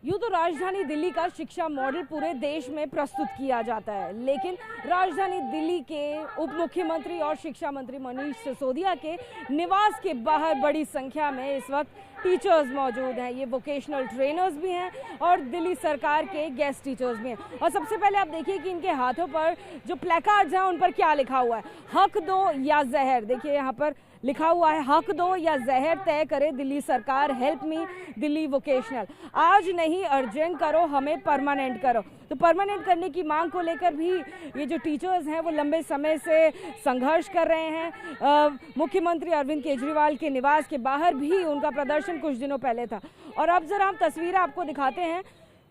यूँ तो राजधानी दिल्ली का शिक्षा मॉडल पूरे देश में प्रस्तुत किया जाता है, लेकिन राजधानी दिल्ली के उप मुख्यमंत्री और शिक्षा मंत्री मनीष सिसोदिया के निवास के बाहर बड़ी संख्या में इस वक्त टीचर्स मौजूद हैं। ये वोकेशनल ट्रेनर्स भी हैं और दिल्ली सरकार के गेस्ट टीचर्स भी हैं। और सबसे पहले आप देखिए कि इनके हाथों पर जो प्लेकार्ड्स हैं उन पर क्या लिखा हुआ है, हक दो या जहर। देखिए यहाँ पर लिखा हुआ है, हक दो या जहर तय करे दिल्ली सरकार, हेल्प मी दिल्ली वोकेशनल। आज नहीं अर्जेंट करो, हमें परमानेंट करो। तो परमानेंट करने की मांग को लेकर भी ये जो टीचर्स हैं वो लंबे समय से संघर्ष कर रहे हैं। मुख्यमंत्री अरविंद केजरीवाल के निवास के बाहर भी उनका प्रदर्शन कुछ दिनों पहले था। और अब जरा हम तस्वीरें आपको दिखाते हैं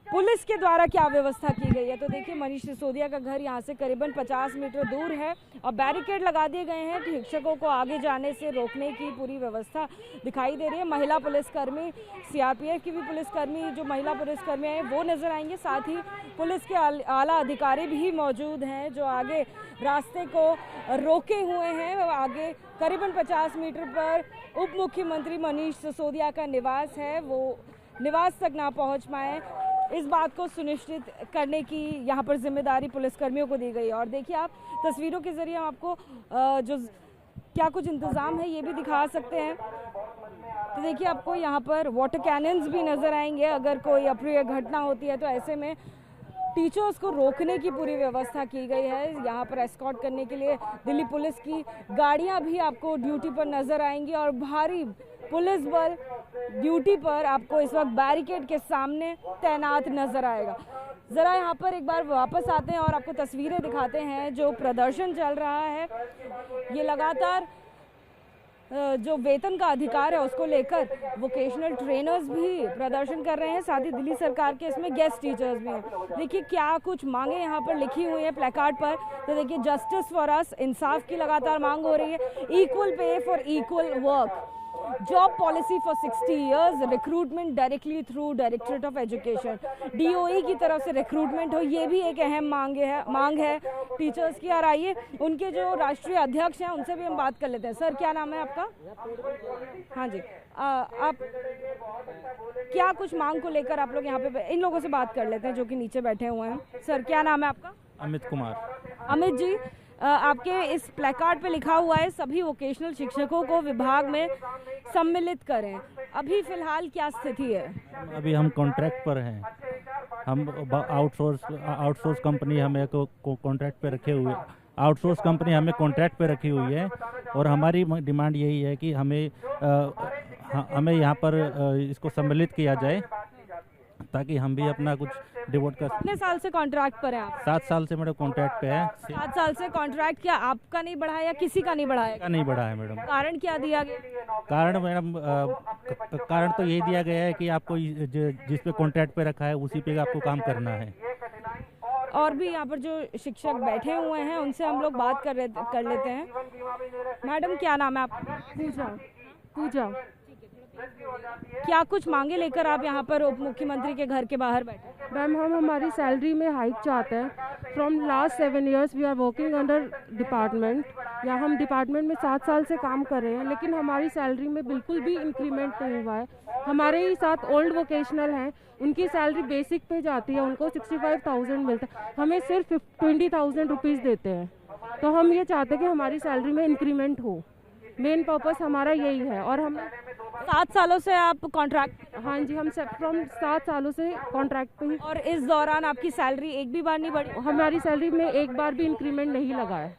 पुलिस के द्वारा क्या व्यवस्था की गई है। तो देखिए मनीष सिसोदिया का घर यहाँ से करीबन 50 मीटर दूर है और बैरिकेड लगा दिए गए हैं। शिक्षकों को आगे जाने से रोकने की पूरी व्यवस्था दिखाई दे रही है। महिला पुलिसकर्मी, सीआरपीएफ की भी पुलिसकर्मी, जो महिला पुलिसकर्मी हैं वो नजर आएंगे। साथ ही पुलिस के आला अधिकारी भी मौजूद हैं जो आगे रास्ते को रोके हुए हैं। आगे करीबन 50 मीटर पर उप मुख्यमंत्री मनीष सिसोदिया का निवास है, वो निवास तक ना पहुँच पाए, इस बात को सुनिश्चित करने की यहाँ पर जिम्मेदारी पुलिसकर्मियों को दी गई। और देखिए आप तस्वीरों के जरिए हम आपको जो क्या कुछ इंतज़ाम है ये भी दिखा सकते हैं। तो देखिए आपको यहाँ पर वाटर कैनन्स भी नज़र आएंगे। अगर कोई अप्रिय घटना होती है तो ऐसे में टीचर्स को रोकने की पूरी व्यवस्था की गई है। यहाँ पर एस्कॉर्ट करने के लिए दिल्ली पुलिस की गाड़ियाँ भी आपको ड्यूटी पर नज़र आएंगी और भारी पुलिस बल ड्यूटी पर आपको इस वक्त बैरिकेड के सामने तैनात नजर आएगा। ज़रा यहाँ पर एक बार वापस आते हैं और आपको तस्वीरें दिखाते हैं। जो प्रदर्शन चल रहा है ये लगातार जो वेतन का अधिकार है उसको लेकर वोकेशनल ट्रेनर्स भी प्रदर्शन कर रहे हैं। साथ ही दिल्ली सरकार के इसमें गेस्ट टीचर्स भी हैं। देखिए क्या कुछ मांगे यहाँ पर लिखी हुई है प्लेकार्ड पर। तो देखिए जस्टिस फॉर अस, इंसाफ की लगातार मांग हो रही है। Equal pay for equal work, job policy for 60 years, recruitment directly through directorate of education, DOE की तरफ से रिक्रूटमेंट हो, ये भी एक अहम मांग है टीचर्स की। और आइए उनके जो राष्ट्रीय अध्यक्ष हैं उनसे भी हम बात कर लेते हैं। सर क्या नाम है आपका? हाँ जी, आप क्या कुछ मांग को लेकर आप लोग यहाँ पे, इन लोगों से बात कर लेते हैं जो कि नीचे बैठे हुए हैं। सर क्या नाम है आपका? अमित कुमार। अमित जी, आपके इस प्लेकार्ड पे लिखा हुआ है सभी वोकेशनल शिक्षकों को विभाग में सम्मिलित करें। अभी फिलहाल क्या स्थिति है? अभी हम कॉन्ट्रैक्ट पर हैं। हम आउटसोर्स कंपनी हमें कॉन्ट्रैक्ट पे रखे हुए, आउटसोर्स कंपनी हमें कॉन्ट्रैक्ट पे रखी हुई है और हमारी डिमांड यही है कि हमें यहाँ पर इसको सम्मिलित किया जाए ताकि हम भी अपना कुछ डिवोट कर। कितने साल से कॉन्ट्रैक्ट पर हैं आप? 7 साल से मैडम कॉन्ट्रैक्ट पे है। 7 साल से कॉन्ट्रैक्ट। क्या आपका नहीं बढ़ा या किसी का नहीं बढ़ा है? नहीं बढ़ा है मैडम। कारण क्या दिया गया? कारण मैडम कारण तो यही दिया गया है कि आपको जिस पे कॉन्ट्रैक्ट पे रखा है उसी पे आपको काम करना है। और भी यहाँ पर जो शिक्षक बैठे हुए हैं उनसे हम लोग बात कर लेते हैं। मैडम क्या नाम है आपका? पूजा। क्या कुछ मांगे लेकर आप यहाँ पर उप मुख्यमंत्री के घर के बाहर बैठे? मैम हम हमारी सैलरी में हाइक चाहते हैं। From last 7 years we are working under department, या हम डिपार्टमेंट में 7 साल से काम कर रहे हैं, लेकिन हमारी सैलरी में बिल्कुल भी इंक्रीमेंट नहीं हुआ है। हमारे ही साथ ओल्ड वोकेशनल हैं, उनकी सैलरी बेसिक पे जाती है, उनको 65,000 मिलता है, हमें सिर्फ 20,000 रुपीज़ देते हैं। तो हम ये चाहते हैं कि हमारी सैलरी में इंक्रीमेंट हो, मेन पर्पस हमारा यही है। और हम 7 सालों से आप कॉन्ट्रैक्ट? हाँ जी, हम फ्रॉम 7 सालों से कॉन्ट्रैक्ट पे ही। और इस दौरान आपकी सैलरी एक भी बार नहीं बढ़ी? हमारी सैलरी में एक बार भी इंक्रीमेंट नहीं लगा है।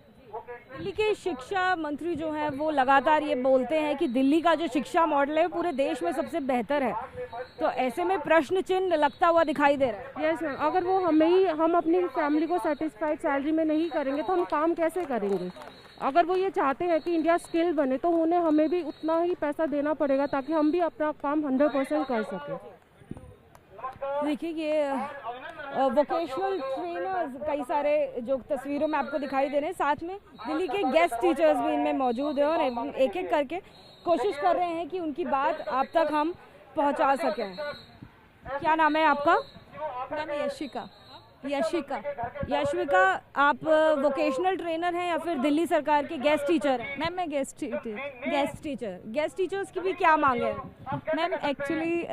दिल्ली के शिक्षा मंत्री जो हैं वो लगातार ये बोलते हैं कि दिल्ली का जो शिक्षा मॉडल है पूरे देश में सबसे बेहतर है। तो ऐसे में प्रश्न चिन्ह लगता हुआ दिखाई दे रहा है। यस मैम, अगर वो हम अपनी फैमिली को सेटिस्फाइड सैलरी में नहीं करेंगे तो हम काम कैसे करेंगे? अगर वो ये चाहते हैं कि इंडिया स्किल बने तो उन्हें हमें भी उतना ही पैसा देना पड़ेगा ताकि हम भी अपना काम 100% कर सकें। देखिए ये वोकेशनल ट्रेनर्स कई सारे जो तस्वीरों में आपको दिखाई दे रहे हैं, साथ में दिल्ली के गेस्ट टीचर्स भी इनमें मौजूद हैं और एक एक करके कोशिश कर रहे हैं कि उनकी बात आप तक हम पहुंचा सकें। क्या नाम है आपका? नाम यशिका। यशविका, आप वोकेशनल ट्रेनर हैं या फिर दिल्ली सरकार के गेस्ट टीचर हैं? मैम मैं गेस्ट टीचर्स की भी क्या मांग है? मैम एक्चुअली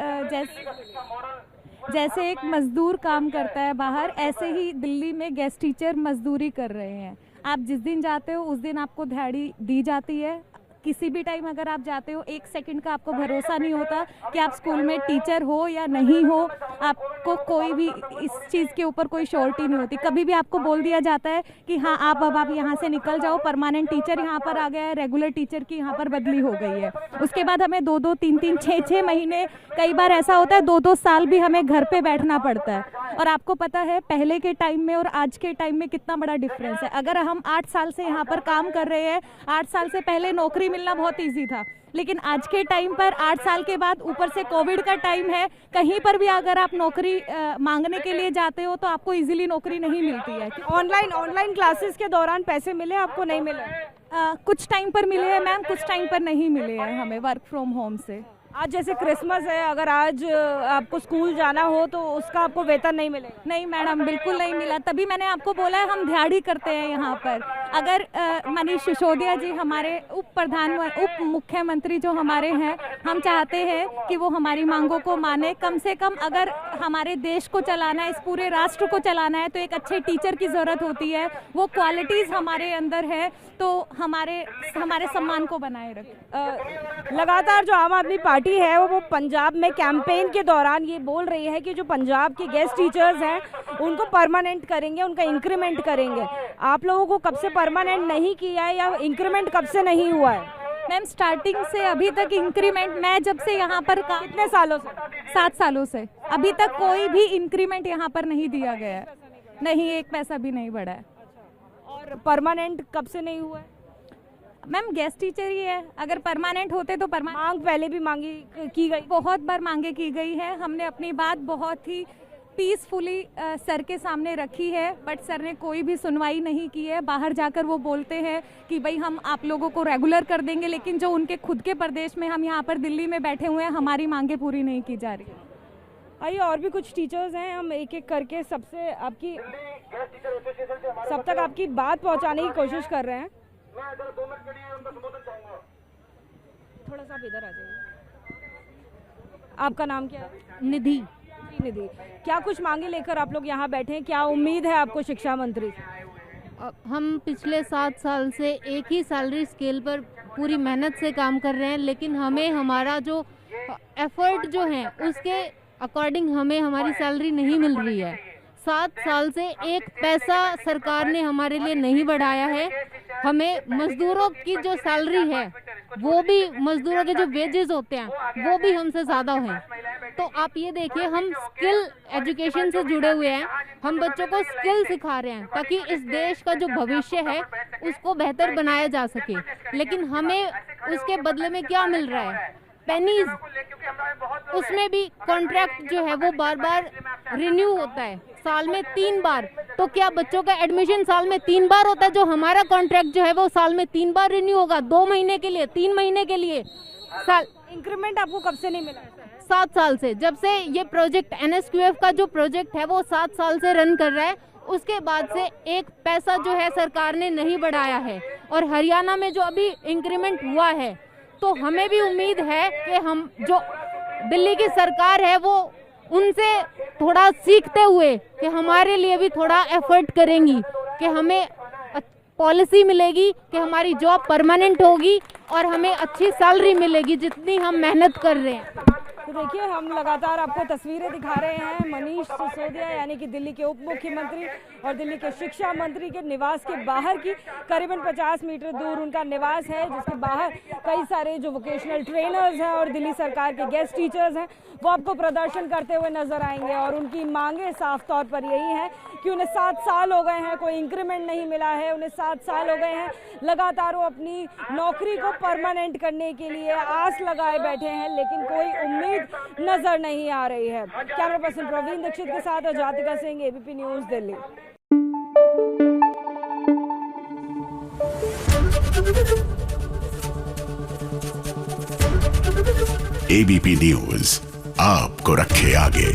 जैसे एक मजदूर काम करता है बाहर, ऐसे ही दिल्ली में गेस्ट टीचर मजदूरी कर रहे हैं। आप जिस दिन जाते हो उस दिन आपको दिहाड़ी दी जाती है। किसी भी टाइम अगर आप जाते हो, एक सेकंड का आपको भरोसा नहीं होता कि आप स्कूल में टीचर हो या नहीं हो। आपको कोई भी इस चीज़ के ऊपर कोई श्योरिटी नहीं होती। कभी भी आपको बोल दिया जाता है कि हाँ आप यहाँ से निकल जाओ, परमानेंट टीचर यहाँ पर आ गया है, रेगुलर टीचर की यहाँ पर बदली हो गई है। उसके बाद हमें 2-2, 3-3, 6-6 महीने, कई बार ऐसा होता है 2-2 साल भी हमें घर पे बैठना पड़ता है। और आपको पता है पहले के टाइम में और आज के टाइम में कितना बड़ा डिफरेंस है। अगर हम 8 साल से यहाँ पर काम कर रहे हैं, 8 साल से पहले नौकरी मिलना बहुत ईजी था, लेकिन आज के टाइम पर 8 साल के बाद ऊपर से कोविड का टाइम है, कहीं पर भी अगर आप नौकरी मांगने के लिए जाते हो तो आपको इजीली नौकरी नहीं मिलती है। ऑनलाइन क्लासेस के दौरान पैसे मिले आपको, नहीं मिले? कुछ टाइम पर मिले हैं मैम, कुछ टाइम पर नहीं मिले हैं हमें वर्क फ्रॉम होम से। आज जैसे क्रिसमस है, अगर आज आपको स्कूल जाना हो तो उसका आपको वेतन नहीं मिलेगा? नहीं मैडम, बिल्कुल नहीं मिला। तभी मैंने आपको बोला है हम दिहाड़ी करते हैं यहाँ पर। अगर मनीष सिसोदिया जी हमारे उप मुख्यमंत्री जो हमारे हैं, हम चाहते हैं कि वो हमारी मांगों को माने। कम से कम अगर हमारे देश को चलाना है, इस पूरे राष्ट्र को चलाना है, तो एक अच्छे टीचर की ज़रूरत होती है। वो क्वालिटीज़ हमारे अंदर है तो हमारे सम्मान को बनाए रखें। लगातार जो आम आदमी पार्टी है वो पंजाब में कैंपेन के दौरान ये बोल रही है कि जो पंजाब के गेस्ट टीचर्स हैं उनको परमानेंट करेंगे, उनका इंक्रीमेंट करेंगे। आप लोगों को कब से परमानेंट नहीं किया है या इंक्रीमेंट कब से नहीं हुआ है? मैम स्टार्टिंग से अभी तक इंक्रीमेंट, मैं जब से यहाँ पर कितने सालों से? 7 सालों से अभी तक कोई भी इंक्रीमेंट यहाँ पर नहीं दिया गया है। नहीं, एक पैसा भी नहीं बढ़ा है। और परमानेंट कब से नहीं हुआ है? मैम गेस्ट टीचर ही है, अगर परमानेंट होते तो मांग पहले भी मांगी की गई, बहुत बार मांगे की गई है। हमने अपनी बात बहुत ही पीसफुली सर के सामने रखी है, बट सर ने कोई भी सुनवाई नहीं की है। बाहर जाकर वो बोलते हैं कि भाई हम आप लोगों को रेगुलर कर देंगे, लेकिन जो उनके खुद के प्रदेश में हम यहाँ पर दिल्ली में बैठे हुए हैं, हमारी मांगे पूरी नहीं की जा रही। आइए और भी कुछ टीचर्स हैं, हम एक एक करके सब तक आपकी बात पहुँचाने की कोशिश कर रहे हैं। थोड़ा सा इधर आ जाइए। आपका नाम क्या है? निधि। निधि, क्या कुछ मांगे लेकर आप लोग यहाँ बैठे हैं? क्या उम्मीद है आपको शिक्षा मंत्री? हम पिछले 7 साल से एक ही सैलरी स्केल पर पूरी मेहनत से काम कर रहे हैं, लेकिन हमें हमारा जो एफर्ट जो है उसके अकॉर्डिंग हमें हमारी सैलरी नहीं मिल रही है। 7 साल से एक पैसा सरकार ने हमारे लिए नहीं बढ़ाया है। हमें मजदूरों की जो सैलरी है, वो भी मजदूरों के जो वेजेस होते हैं वो भी हमसे ज़्यादा हैं। तो आप ये देखिए, हम स्किल एजुकेशन से जुड़े हुए हैं, हम बच्चों को स्किल सिखा रहे हैं ताकि इस देश का जो भविष्य है उसको बेहतर बनाया जा सके, लेकिन हमें उसके बदले में क्या मिल रहा है? पेनीज। उसमें भी कॉन्ट्रैक्ट जो है वो बार बार रिन्यू होता है, साल में 3 बार। तो क्या बच्चों का एडमिशन साल में 3 बार होता है? जो हमारा कॉन्ट्रैक्ट जो है वो साल में 3 बार रिन्यू होगा, 2 महीने के लिए, 3 महीने के लिए। इंक्रीमेंट आपको कब से नहीं मिला? 7 साल से, जब से ये प्रोजेक्ट NSQF का जो प्रोजेक्ट है वो 7 साल से रन कर रहा है, उसके बाद से एक पैसा जो है सरकार ने नहीं बढ़ाया है। और हरियाणा में जो अभी इंक्रीमेंट हुआ है, तो हमें भी उम्मीद है कि हम जो दिल्ली की सरकार है वो उनसे थोड़ा सीखते हुए कि हमारे लिए भी थोड़ा एफर्ट करेंगी, कि हमें पॉलिसी मिलेगी कि हमारी जॉब परमानेंट होगी और हमें अच्छी सैलरी मिलेगी जितनी हम मेहनत कर रहे हैं। तो देखिए, हम लगातार आपको तस्वीरें दिखा रहे हैं मनीष सिसोदिया यानी कि दिल्ली के उप मुख्यमंत्री और दिल्ली के शिक्षा मंत्री के निवास के बाहर की। करीबन 50 मीटर दूर उनका निवास है, जिसके बाहर कई सारे जो वोकेशनल ट्रेनर्स हैं और दिल्ली सरकार के गेस्ट टीचर्स हैं वो आपको प्रदर्शन करते हुए नजर आएंगे। और उनकी मांगे साफ तौर पर यही है कि उन्हें 7 साल हो गए हैं, कोई इंक्रीमेंट नहीं मिला है। उन्हें 7 साल हो गए हैं, लगातार वो अपनी नौकरी को परमानेंट करने के लिए आस लगाए बैठे हैं, लेकिन कोई उम्मीद नजर नहीं आ रही है। कैमरा पर्सन प्रवीण दीक्षित के साथ और Jatika Singh, ABP news Delhi. ABP news आपको रखे आगे।